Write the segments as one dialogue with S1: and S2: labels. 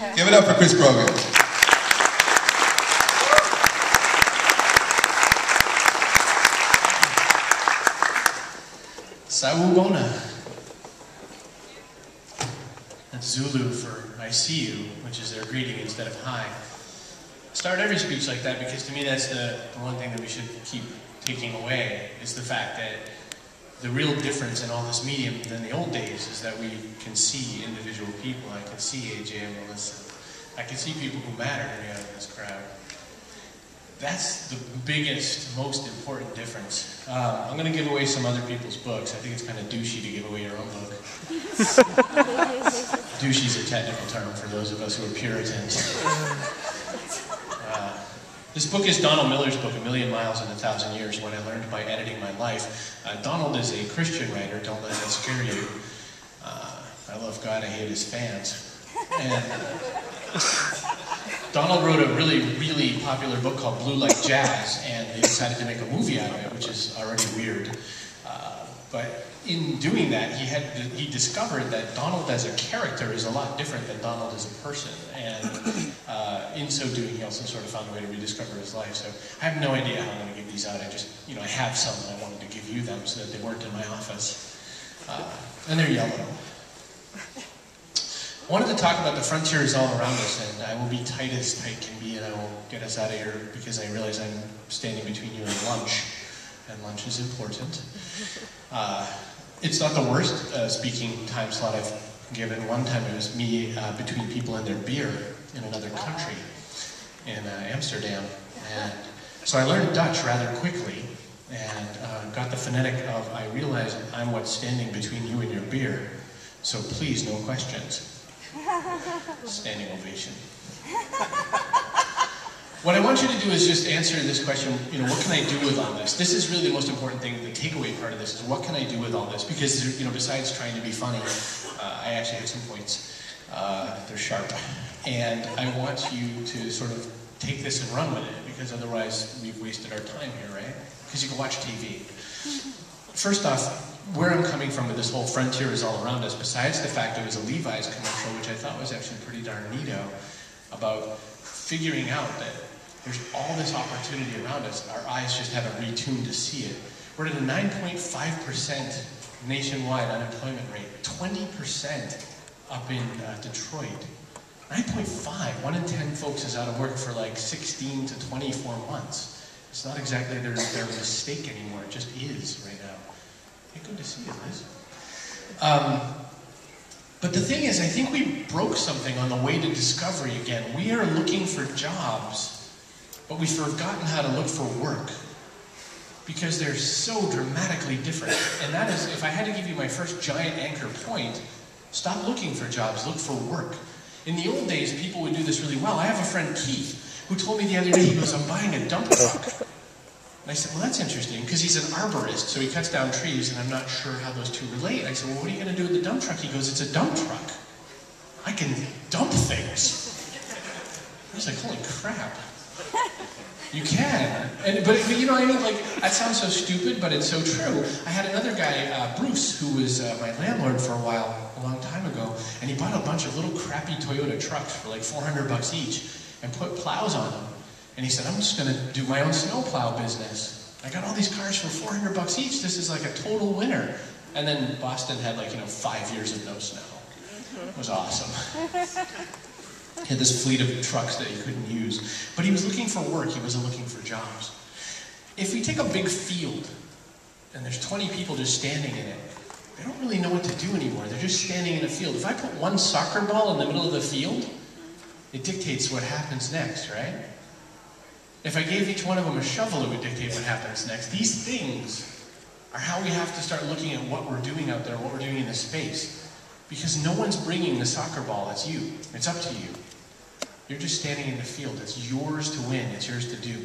S1: Give it up for Chris Brogan.
S2: Sawubona. That's Zulu for I see you, which is their greeting instead of hi. Start every speech like that because to me that's the one thing that we should keep taking away is the fact that the real difference in all this medium than the old days is that we can see individual people. I can see AJ and Melissa. I can see people who matter to me out of this crowd. That's the biggest, most important difference. I'm going to give away some other people's books. I think it's kind of douchey to give away your own book. Douchey is a technical term for those of us who are Puritans. This book is Donald Miller's book, A Million Miles in a Thousand Years, What I Learned by Editing My Life. Donald is a Christian writer, don't let that scare you. I love God, I hate his fans. And Donald wrote a really, really popular book called Blue Like Jazz, and they decided to make a movie out of it, which is already weird. But in doing that, he discovered that Donald as a character is a lot different than Donald as a person. And in so doing, he also sort of found a way to rediscover his life. So I have no idea how I'm going to give these out. I just, I have some and I wanted to give you them so that they weren't in my office. And they're yellow. I wanted to talk about the frontiers all around us, and I will be tight as tight can be, and I will get us out of here because I realize I'm standing between you and lunch, and lunch is important. It's not the worst speaking time slot I've given. One time it was me between people and their beer in another country, in Amsterdam, and so I learned Dutch rather quickly, and got the phonetic of, I realize I'm what's standing between you and your beer, so please, no questions. Standing ovation. What I want you to do is just answer this question, what can I do with all this? This is really the most important thing, the takeaway part of this is what can I do with all this? Because, besides trying to be funny, I actually have some points. They're sharp. And I want you to sort of take this and run with it, because otherwise we've wasted our time here, right? Because you can watch TV. First off, where I'm coming from with this whole frontier is all around us, besides the fact it was a Levi's commercial, which I thought was actually pretty darn neato, about figuring out that there's all this opportunity around us. Our eyes just haven't retuned to see it. We're at a 9.5% nationwide unemployment rate, 20% up in Detroit. 9.5, 1 in 10 folks is out of work for like 16 to 24 months. It's not exactly their mistake anymore, it just is right now. Hey, good to see you, Liz. But the thing is, I think we broke something on the way to discovery again. We are looking for jobs, but we've forgotten how to look for work because they're so dramatically different. And that is, if I had to give you my first giant anchor point, stop looking for jobs, look for work. In the old days, people would do this really well. I have a friend, Keith, who told me the other day, he goes, I'm buying a dump truck. And I said, well, that's interesting, because he's an arborist, so he cuts down trees, and I'm not sure how those two relate. I said, well, what are you going to do with the dump truck? He goes, it's a dump truck. I can dump things. I was like, holy crap. You can. But that sounds so stupid, but it's so true. I had another guy, Bruce, who was my landlord for a long time ago, and he bought a bunch of little crappy Toyota trucks for like $400 each, and put plows on them. And he said, I'm just going to do my own snowplow business. I got all these cars for $400 each. This is like a total winner. And then Boston had 5 years of no snow. It was awesome. He had this fleet of trucks that he couldn't use. But he was looking for work. He wasn't looking for jobs. If we take a big field, and there's 20 people just standing in it, they don't really know what to do anymore. They're just standing in a field. If I put one soccer ball in the middle of the field, it dictates what happens next, right? If I gave each one of them a shovel, it would dictate what happens next. These things are how we have to start looking at what we're doing out there, what we're doing in this space. Because no one's bringing the soccer ball, it's you. It's up to you. You're just standing in the field. It's yours to win. It's yours to do.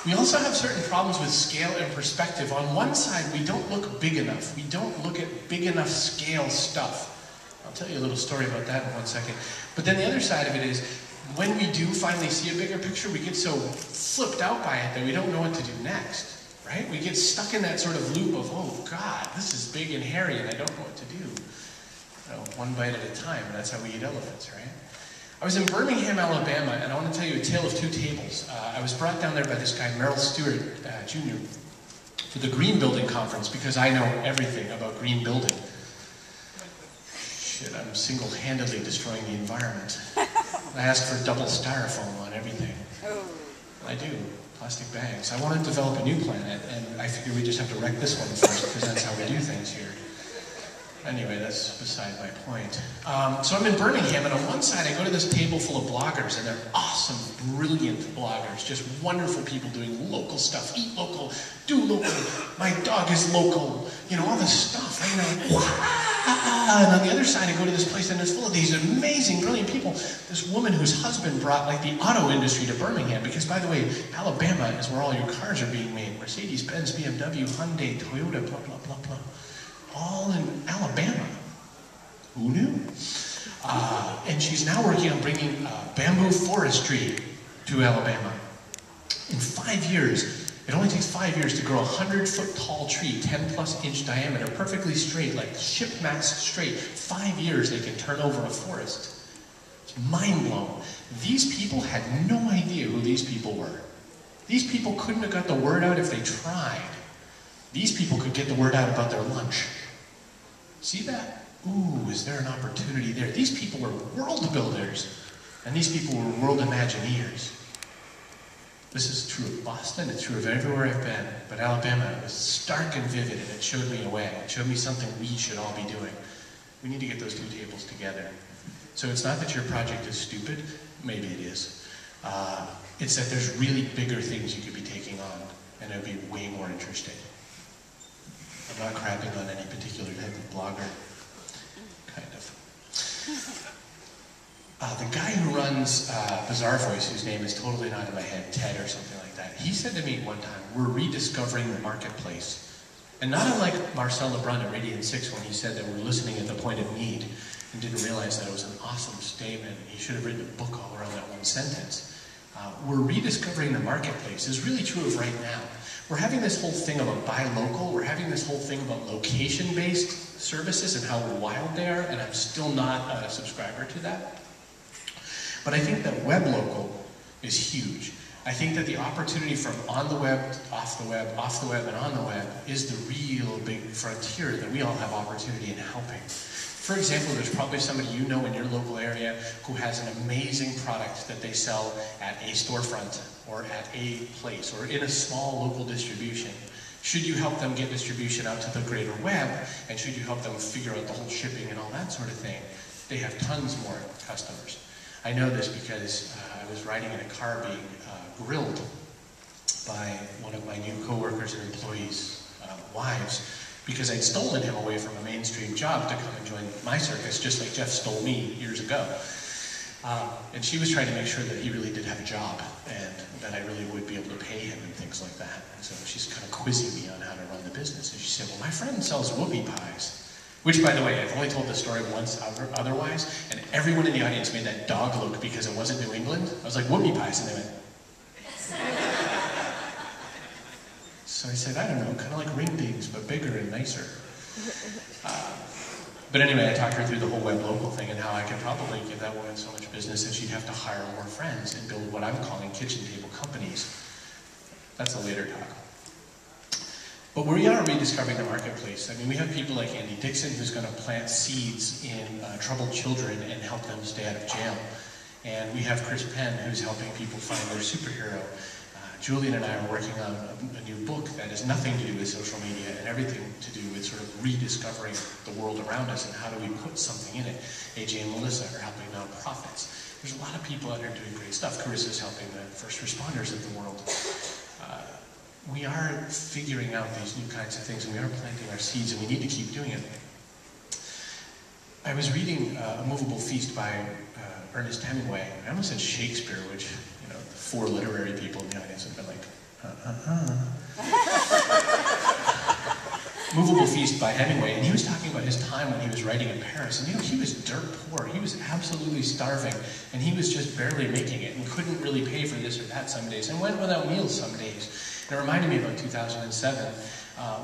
S2: We also have certain problems with scale and perspective. On one side, we don't look big enough. We don't look at big enough scale stuff. I'll tell you a little story about that in 1 second. But then the other side of it is, when we do finally see a bigger picture, we get so flipped out by it that we don't know what to do next, right? We get stuck in that sort of loop of, oh God, this is big and hairy and I don't know what to do. one bite at a time, and that's how we eat elephants, right? I was in Birmingham, Alabama, and I want to tell you a tale of two tables. I was brought down there by this guy, Merrill Stewart, Jr., for the Green Building Conference, because I know everything about green building. Shit, I'm single-handedly destroying the environment. I asked for double styrofoam on everything. Oh. I do. Plastic bags. I want to develop a new planet, and I figure we just have to wreck this one first, because that's how we do things here. Anyway, that's beside my point. So I'm in Birmingham, and on one side I go to this table full of bloggers, and they're awesome, brilliant bloggers, just wonderful people doing local stuff. Eat local, do local, my dog is local, you know, all this stuff. And on the other side I go to this place, and it's full of these amazing, brilliant people. This woman whose husband brought like the auto industry to Birmingham, because by the way, Alabama is where all your cars are being made. Mercedes, Benz, BMW, Hyundai, Toyota, blah, blah, blah, blah. All in Alabama. Who knew? And she's now working on bringing bamboo forestry to Alabama. In 5 years, it only takes 5 years to grow a 100-foot tall tree, 10+ inch diameter, perfectly straight, like ship mast straight. 5 years they can turn over a forest. It's mind blown. These people had no idea who these people were. These people couldn't have got the word out if they tried. These people could get the word out about their lunch. See that? Ooh, is there an opportunity there? These people were world builders, and these people were world imagineers. This is true of Boston, it's true of everywhere I've been, but Alabama was stark and vivid, and it showed me a way. It showed me something we should all be doing. We need to get those two tables together. So it's not that your project is stupid, maybe it is. It's that there's really bigger things you could be taking on, and it would be way more interesting. I'm not crapping on any particular type of blogger, kind of. The guy who runs Bizarre Voice, whose name is totally not in my head, Ted or something like that, he said to me one time, we're rediscovering the marketplace. And not unlike Marcel Lebrun at Radiant 6 when he said that we're listening at the point of need and didn't realize that it was an awesome statement. He should have written a book all around that one sentence. We're rediscovering the marketplace is really true of right now. We're having this whole thing about buy local, we're having this whole thing about location-based services and how wild they are, and I'm still not a subscriber to that. But I think that web local is huge. I think that the opportunity from on the web, off the web, off the web, and on the web is the real big frontier that we all have opportunity in helping. For example, there's probably somebody you know in your local area who has an amazing product that they sell at a storefront or at a place or in a small local distribution. Should you help them get distribution out to the greater web, and should you help them figure out the whole shipping and all that sort of thing, they have tons more customers. I know this because I was riding in a car being grilled by one of my new coworkers and employees' wives, because I'd stolen him away from a mainstream job to come and join my circus, just like Jeff stole me years ago. And she was trying to make sure that he really did have a job, and that I really would be able to pay him and things like that. And so she's kind of quizzing me on how to run the business. And she said, well, my friend sells whoopie pies. Which, by the way, I've only told this story once otherwise, and everyone in the audience made that dog look because it wasn't New England. I was like, whoopie pies, and they went. So I said, I don't know, kind of like ring dings, but bigger and nicer. But anyway, I talked her through the whole web local thing and how I could probably give that woman so much business that she'd have to hire more friends and build what I'm calling kitchen table companies. That's a later talk. But we are rediscovering the marketplace. I mean, we have people like Andy Dixon who's going to plant seeds in troubled children and help them stay out of jail. And we have Chris Penn who's helping people find their superhero. Julian and I are working on a new book that has nothing to do with social media and everything to do with sort of rediscovering the world around us and how do we put something in it. AJ and Melissa are helping nonprofits. There's a lot of people out there doing great stuff. Carissa's helping the first responders of the world. We are figuring out these new kinds of things, and we are planting our seeds, and we need to keep doing it. I was reading A Movable Feast by Ernest Hemingway. I almost said Shakespeare, which, you know, the 4 literary people in the audience have been like, Movable Feast by Hemingway, and he was talking about his time when he was writing in Paris, and you know, he was dirt poor. He was absolutely starving, and he was just barely making it, and couldn't really pay for this or that some days, and went without meals some days. And it reminded me about 2007.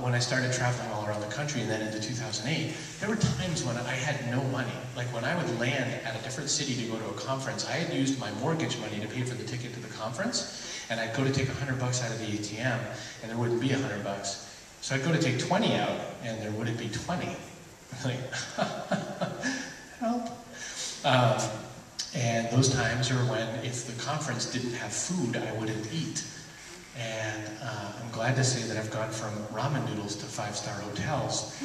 S2: when I started traveling all around the country, and then into 2008, there were times when I had no money. Like when I would land at a different city to go to a conference, I had used my mortgage money to pay for the ticket to the conference, and I'd go to take $100 out of the ATM, and there wouldn't be $100. So I'd go to take 20 out, and there wouldn't be 20. Like, help. And those times are when, if the conference didn't have food, I wouldn't eat. And I'm glad to say that I've gone from ramen noodles to 5-star hotels,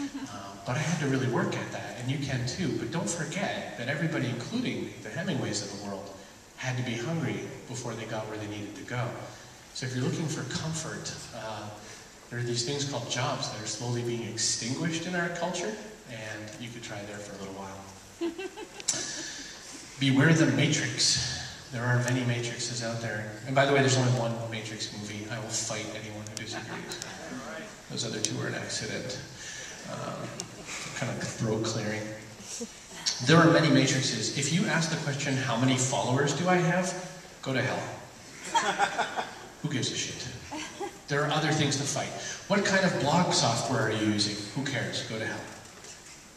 S2: but I had to really work at that, and you can too. But don't forget that everybody, including the Hemingways of the world, had to be hungry before they got where they needed to go. So if you're looking for comfort, there are these things called jobs that are slowly being extinguished in our culture, and you could try there for a little while. Beware the Matrix. There are many Matrixes out there. And by the way, there's only one Matrix movie. I will fight anyone who disagrees. Those other two are an accident. Kind of throat clearing. There are many Matrixes. If you ask the question, how many followers do I have? Go to hell. Who gives a shit? There are other things to fight. What kind of blog software are you using? Who cares? Go to hell.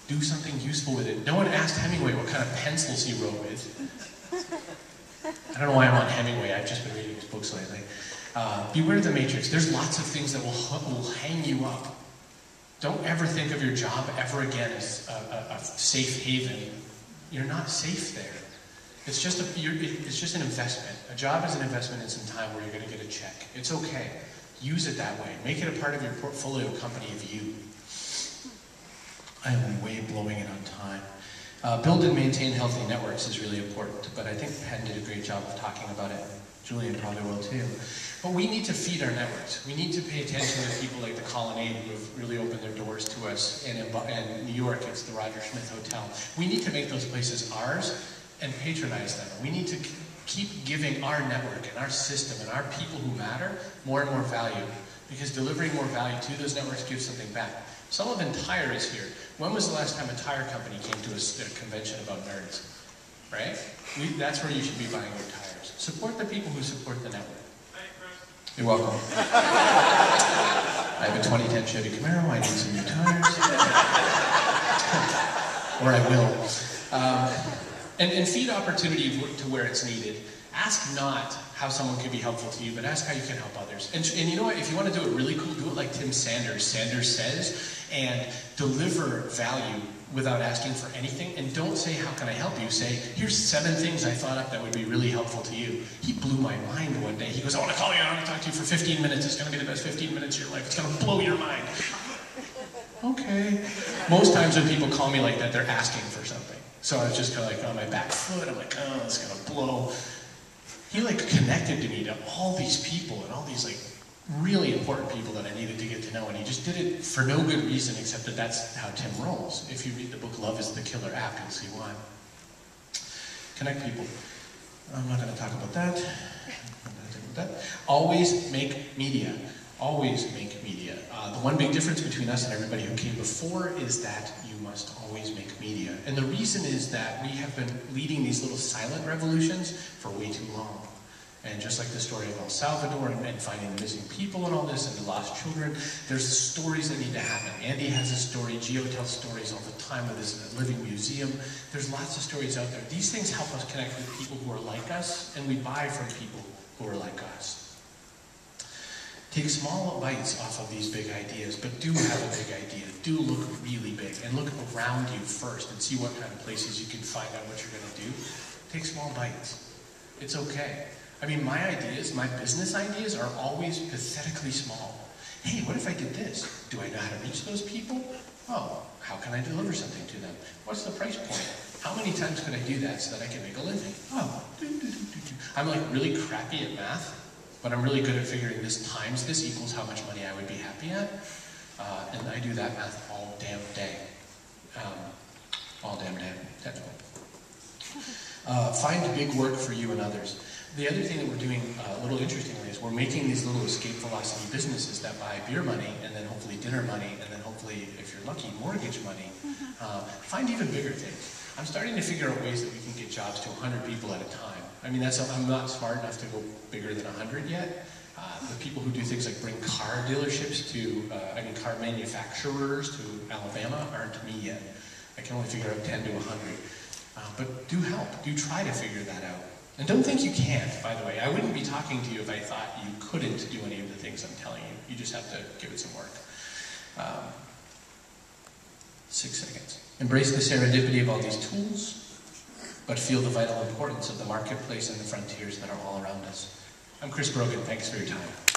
S2: Do something useful with it. No one asked Hemingway what kind of pencils he wrote with. I don't know why I'm on Hemingway. I've just been reading his books lately. Beware the Matrix. There's lots of things that will hang you up. Don't ever think of your job ever again as a safe haven. You're not safe there. It's just an investment. A job is an investment in some time where you're going to get a check. It's okay. Use it that way. Make it a part of your portfolio company of you. I am way blowing it on time. Build and maintain healthy networks is really important, but I think Penn did a great job of talking about it. Julian probably will too. But we need to feed our networks. We need to pay attention to people like the Colonnade who have really opened their doors to us. And in New York, it's the Roger Smith Hotel. We need to make those places ours and patronize them. We need to keep giving our network and our system and our people who matter more and more value, because delivering more value to those networks gives something back. Sullivan Tire is here. When was the last time a tire company came to a convention about nerds? Right? That's where you should be buying your tires. Support the people who support the network. You're welcome. I have a 2010 Chevy Camaro. I need some new tires. Or I will. And feed opportunity to where it's needed. Ask not how someone can be helpful to you, but ask how you can help others. And you know what? If you want to do it really cool, do it like Tim Sanders. Sanders says, and deliver value without asking for anything. And don't say, how can I help you? Say, here's 7 things I thought up that would be really helpful to you. He blew my mind one day. He goes, I want to call you, I want to talk to you for 15 minutes. It's going to be the best 15 minutes of your life. It's going to blow your mind. Okay. Most times when people call me like that, they're asking for something. So I was just kind of like on my back foot. I'm like, oh, it's going to blow. He like connected to me to all these people and all these like really important people that I needed to get to know, and he just did it for no good reason except that that's how Tim rolls. If you read the book Love is the Killer App, you'll see why. Connect people. I'm not going to talk about that. Always make media. Always make media. The one big difference between us and everybody who came before is that you must always make media. And the reason is that we have been leading these little silent revolutions for way too long. And just like the story of El Salvador and finding the missing people and all this and the lost children, there's stories that need to happen. Andy has a story, Gio tells stories all the time with this living museum. There's lots of stories out there. These things help us connect with people who are like us, and we buy from people who are like us. Take small bites off of these big ideas, but do have a big idea. Do look really big, and look around you first and see what kind of places you can find out what you're going to do. Take small bites. It's okay. I mean, my ideas, my business ideas are always pathetically small. Hey, what if I did this? Do I know how to reach those people? Oh, how can I deliver something to them? What's the price point? How many times can I do that so that I can make a living? Oh, I'm like really crappy at math, but I'm really good at figuring this times this equals how much money I would be happy at. And I do that math all damn day. All damn day. Technical. Find big work for you and others. The other thing that we're doing a little interestingly is we're making these little escape velocity businesses that buy beer money, and then hopefully dinner money, and then hopefully, if you're lucky, mortgage money. Find even bigger things. I'm starting to figure out ways that we can get jobs to 100 people at a time. I mean, I'm not smart enough to go bigger than 100 yet, The people who do things like bring car dealerships to, car manufacturers to Alabama aren't me yet. I can only figure out 10 to 100. But do help, do try to figure that out. And don't think you can't, by the way. I wouldn't be talking to you if I thought you couldn't do any of the things I'm telling you. You just have to give it some work. 6 seconds. Embrace the serendipity of all these tools, but feel the vital importance of the marketplace and the frontiers that are all around us. I'm Chris Brogan. Thanks for your time.